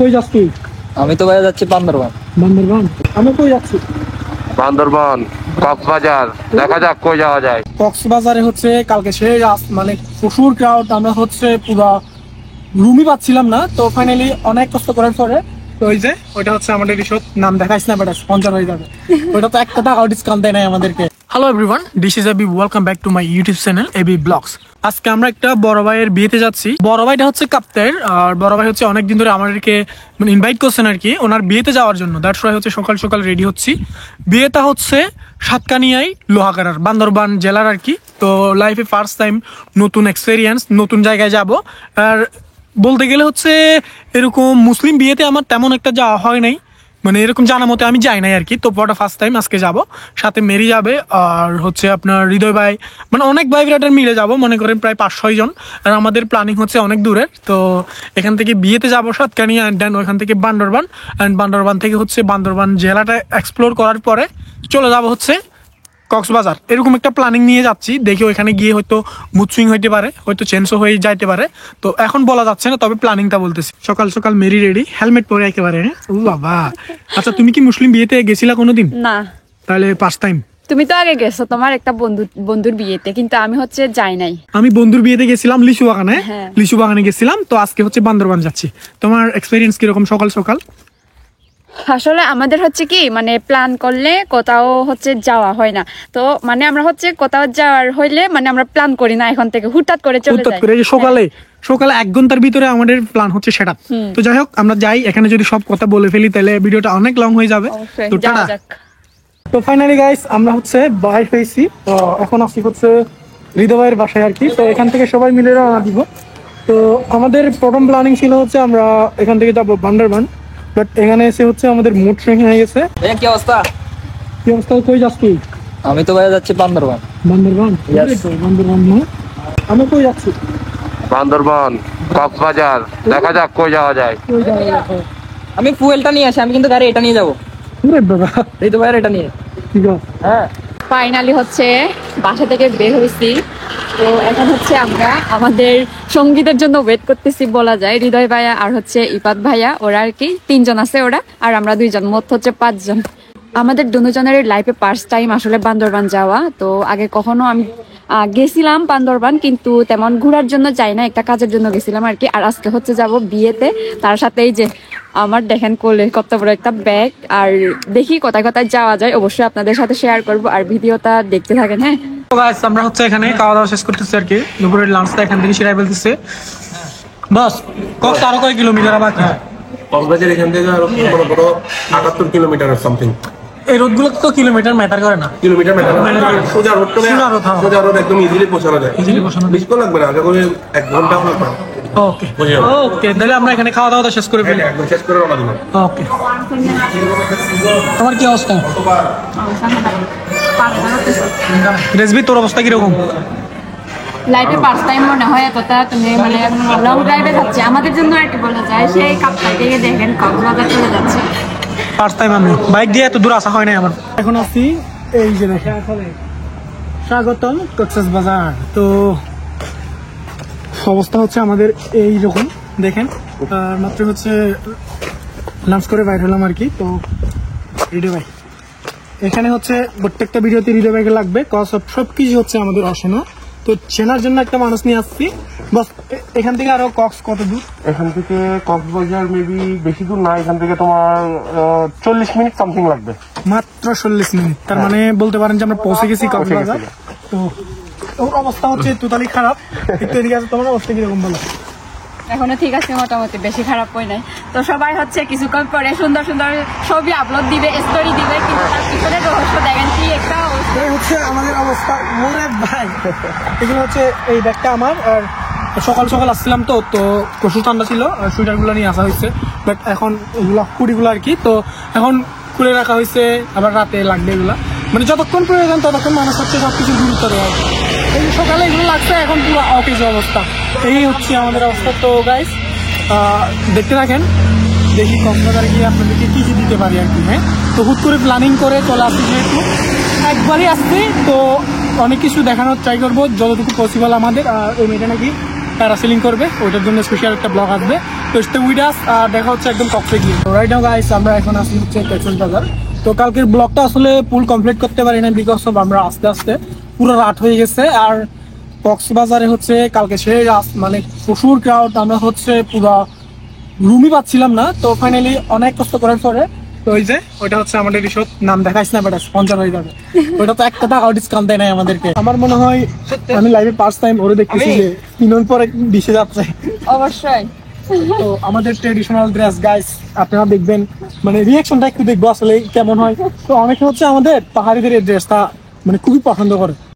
কই যাচ্ছ তুই? আমি তো ভাই যাচ্ছি বান্দরবান। বান্দরবান? আমি কই যাচ্ছি? বান্দরবান, কক্সবাজার, দেখা যাক কই যাওয়া যায়। কক্সবাজারে হচ্ছে কালকে মানে প্রচুর ক্রাউড, আমরা হচ্ছে পুরো রুমই পাচ্ছিলাম না। তো ফাইনালি অনেক কষ্ট করার পরে তো ওই যে ওইটা হচ্ছে আমাদের রিসোর্ট, নাম দেখাইছ না, বেটা স্পন্সর হয়ে যাবে। ওইটা তো 1 টাকাও ডিসকাউন্ট দেয় নাই আমাদেরকে। Hello everyone, this is AB, welcome back to my YouTube channel AB vlogs. আজকে আমরা একটা বড় ভাইয়ের বিয়েতে যাচ্ছি। বড় ভাইটা হচ্ছে কাপ্তাইয়ের, আর বড় ভাই হচ্ছে অনেকদিন ধরে আমাদেরকে ইনভাইট করছেন আর কি ওনার বিয়েতে যাওয়ার জন্য। দ্যাটস ওয়াই হচ্ছে সকাল সকাল রেডি হচ্ছি। বিয়েটা হচ্ছে সাতকানিয়ায় লোহাগাড়ার, বান্দরবান জেলার আর কি। তো লাইফে ফার্স্ট টাইম নতুন এক্সপেরিয়েন্স, নতুন জায়গায় যাব। আর বলতে গেলে হচ্ছে এরকম মুসলিম বিয়েতে আমার তেমন একটা যাওয়া হয় নাই, মানে এরকম জানা মতে আমি যাই নাই আর কি। তো পরটা ফার্স্ট টাইম আজকে যাব, সাথে মেরি যাবে আর হচ্ছে আপনার হৃদয় ভাই, মানে অনেক ভাই বিরাটার মিলে যাব, মনে করেন প্রায় 5-6 জন। আর আমাদের প্ল্যানিং হচ্ছে অনেক দূরের। তো এখান থেকে বিয়েতে যাব সাতকানিয়া, অ্যান্ড দেন ওইখান থেকে বান্দরবান, অ্যান্ড বান্দরবান থেকে হচ্ছে বান্দরবান জেলাটা এক্সপ্লোর করার পরে চলে যাব হচ্ছে কক্সবাজার। এরকম একটা প্ল্যানিং নিয়ে যাচ্ছি। দেখি ওইখানে গিয়ে হয়তো মুড সুইং হইতে পারে, হয়তো চেঞ্জও হয়ে যাইতে পারে। তো এখন বলা যাচ্ছে না, তবে প্ল্যানিংটা বলতেছি। সকাল সকাল মেরি রেডি, হেলমেট পরে একেবারে। ও বাবা, আচ্ছা তুমি কি মুসলিম বিয়েতে গেছিলা কোনোদিন? না। তাহলে ফার্স্ট টাইম? তুমি তো আগে গেছো তোমার একটা বন্ধুর বিয়েতে, কিন্তু আমি হচ্ছে যাই নাই। আমি বন্ধুর বিয়েতে গেছিলাম লিচু বাগানে। হ্যাঁ। লিচু বাগানে গেছিলাম। তো আজকে হচ্ছে বান্দরবান যাচ্ছি। তোমার এক্সপেরিয়েন্স কিরকম সকাল সকাল? আসলে আমাদের হচ্ছে কি, মানে প্ল্যান করলে কোথাও হচ্ছে যাওয়া হয় না। তো মানে আমরা হচ্ছে কোথাও যাওয়ার হইলে মানে আমরা প্ল্যান করি না, এখন থেকে হুটহাট করে চলে হুটহাট যাই। করে যে সকালে 1 ঘন্টার ভিতরে আমাদের প্ল্যান হচ্ছে সেটা। তো যাই হোক, আমরা যাই। এখানে যদি সব কথা বলে ফেলি তাহলে ভিডিওটা অনেক লং হয়ে যাবে। অবশ্যই, তো যাওয়া টাটা। যাক। তো ফাইনালি গাইস, আমরা হচ্ছে বাইরে হয়েছি। তো এখন আসি হচ্ছে হৃদয় ভাইয়ের বাসায় আর কি। তো এখান থেকে সবাই মিলে রওনা দিব। তো আমাদের প্রথম প্ল্যানিং ছিল হচ্ছে আমরা এখান থেকে যাবো বান্দরবান, বাট এখানে এসে হচ্ছে আমাদের মুড সুইং হয়ে গেছে। কি অবস্থা? কি অবস্থা? কই যাচ্ছ তুই? আমি তো ভাই যাচ্ছি বান্দরবান। বান্দরবান? Yes. বান্দরবান না, আমি কই যাচ্ছি? বান্দরবান, কক্সবাজার, দেখা যাক কই যাওয়া যায়। কই যাবো? আমি ফুয়েলটা নিয়ে আসি, আমি কিন্তু গাড়ি এটা নিয়ে যাবো। ওরে বাবা, এই তো ভাই এটা নিয়ে। ঠিক আছে। হ্যাঁ, ফাইনালি হচ্ছে বাসা থেকে বের হয়েছি। তো এখন হচ্ছে আমরা আমাদের সঙ্গীতের জন্য ওয়েট করতেছি বলা যায়। হৃদয় ভাইয়া আর হচ্ছে ইপাত ভাইয়া, ওরা আর কি 3 জন আছে ওরা, আর আমরা 2 জন, মোট হচ্ছে 5 জন। আমাদের দুজনের লাইফে ফার্স্ট টাইম আসলে বান্দরবান যাওয়া। তো আগে কখনো আমি গেছিলাম বান্দরবান, কিন্তু তেমন ঘোরার জন্য যাই না, একটা কাজের জন্য গেছিলাম আর কি। আর আজকে হচ্ছে যাব বিয়েতে, তার সাথে এই যে আমার দেখেন কোলে কত বড় একটা ব্যাগ। আর দেখি কোথায় কোথায় যাওয়া যায়, অবশ্যই আপনাদের সাথে শেয়ার করব, আর ভিডিওটা দেখতে থাকেন। হ্যাঁ, তো গাইস, আমরা হচ্ছে এখানে খাওয়া দাওয়া শেষ করতেছি আর কি। দুপুরের লাঞ্চটা এখান থেকে সেরাই ফেলতেছে। বাস কত আরো কয় কিলোমিটার বাকি? কক্সবাজার এখান থেকে আরো বড় বড় 78 কিলোমিটার সামথিং। এই রোডগুলো তো কিলোমিটার ম্যাটার করে না। কিলোমিটার ম্যাটার সোজা রোড তো সোজা road, হ্যাঁ। সোজা রোড একদম ইজিলি পৌঁছানো যায়। Easily পৌঁছানো যায়। বেশি তো লাগবে না, আগে করে 1 ঘন্টাও লাগবে না। ওকে ওকে, তাহলে আমরা এখানে খাওয়া দাওয়া শেষ করে ফেলি। একদম শেষ করে রওনা দিব। ওকে, তোমার কি অবস্থা? রেসবি, তোর অবস্থা কিরকম? লাইফে ফার্স্ট টাইম মনে হয় এতটা তুমি মানে লং ড্রাইভে যাচ্ছে আমাদের জন্য আর কি বলা যায়। সেই কাপ্তাই থেকে দেখেন কক্সবাজার চলে যাচ্ছে। ফার্স্ট টাইম আমি বাইক দিয়ে এত দূর আসা হয় নাই আমার। এখন আছি এই যে স্বাগতম কক্সবাজার। তো অবস্থা হচ্ছে আমাদের এইরকম দেখেন। মাত্র হচ্ছে লাঞ্চ করে বাইর হলাম আর কি। তো হৃদয় ভাই এখানে হচ্ছে প্রত্যেকটা ভিডিওতে হৃদয় ভাইকে লাগবে, কজ সব কিছু হচ্ছে আমাদের অচেনা। তো চেনার জন্য একটা মানুষ নিয়ে আসছি। বাস এখান থেকে আরো কক্স কত দূর? এখান থেকে কক্সবাজার মেবি বেশি দূর না, এখান থেকে তোমার 40 মিনিট সামথিং লাগবে। মাত্র 40 মিনিট। তার মানে বলতে পারেন যে আমরা পৌঁছে গেছি কক্সবাজার। তো ওর অবস্থা হচ্ছে টোটালি খারাপ। একটু এদিকে আছে, তোমার অবস্থা কিরকম বলো? এখনো ঠিক আছে, মোটামুটি বেশি খারাপ হয় নাই। তো সবাই হচ্ছে কিছুক্ষণ পরে সুন্দর সুন্দর ছবি আপলোড দিবে, স্টোরি দিবে, কিন্তু তার পিছনে রহস্য দেখেন কি একটা অবস্থা। এই হচ্ছে আমাদের অবস্থা। মোরে ভাই, এগুলো হচ্ছে এই ব্যাগটা আমার। আর সকাল সকাল আসছিলাম তো প্রচুর ঠান্ডা ছিল, সুইটারগুলো নিয়ে আসা হয়েছে। বাট এখন এগুলো কুড়িগুলো আর কি। তো এখন খুলে রাখা হয়েছে, আবার রাতে লাগবে এগুলা। মানে যতক্ষণ প্রয়োজন ততক্ষণ মানুষ হচ্ছে সবকিছু গুরুত্ব দেওয়া হয়। এই সকালে এগুলো লাগছে, এখন পুরো অফিস অবস্থা। এই হচ্ছে আমাদের অবস্থা। তো গাইস দেখতে থাকেন, দেখি কক্সবাজারে গিয়ে আপনাদেরকে কি কি দিতে পারি আর কি। হ্যাঁ, তো হুট করে প্ল্যানিং করে চলে আসছি, যেহেতু একবারই আসছি তো অনেক কিছু দেখানোর ট্রাই করবো যতটুকু পসিবল আমাদের। আর ওই মেয়েটা নাকি প্যারাসেলিং করবে, ওইটার জন্য স্পেশাল একটা ব্লগ আসবে। তো স্টে উইথ আস, আর দেখা হচ্ছে একদম কক্সে গিয়ে। তো রাইট নাও গাইস, আমরা এখন আসি হচ্ছে কক্সবাজার। তো কালকের ব্লগটা আসলে ফুল কমপ্লিট করতে পারি না, বিকজ অফ আমরা আস্তে আস্তে পুরো রাত হয়ে গেছে। আর কক্সবাজারে হচ্ছে কালকে মানে প্রচুর ক্রাউড, আমরা হচ্ছে পুরো রুমই পাচ্ছিলাম না। তো ফাইনালি অনেক কষ্ট করার পরে, তো ওই যে ওইটা হচ্ছে আমাদের রিসোর্ট, নাম দেখাইছ না বাট স্পন্সর হয়ে যাবে। ওইটা তো 1 টাকা ডিসকাউন্ট দেয় নাই আমাদেরকে। আমার মনে হয় আমি লাইভে ফার্স্ট টাইম ওরে দেখতেছি যে কিনন পরে দিশে যাচ্ছে। অবশ্যই। তো আমাদের ট্রেডিশনাল ড্রেস গাইস আপনারা দেখবেন, মানে রিয়াকশনটা একটু দেখবো আসলে কেমন হয়। তো অনেকে হচ্ছে আমাদের পাহাড়িদের এই ড্রেসটা মানে খুবই পছন্দ করে।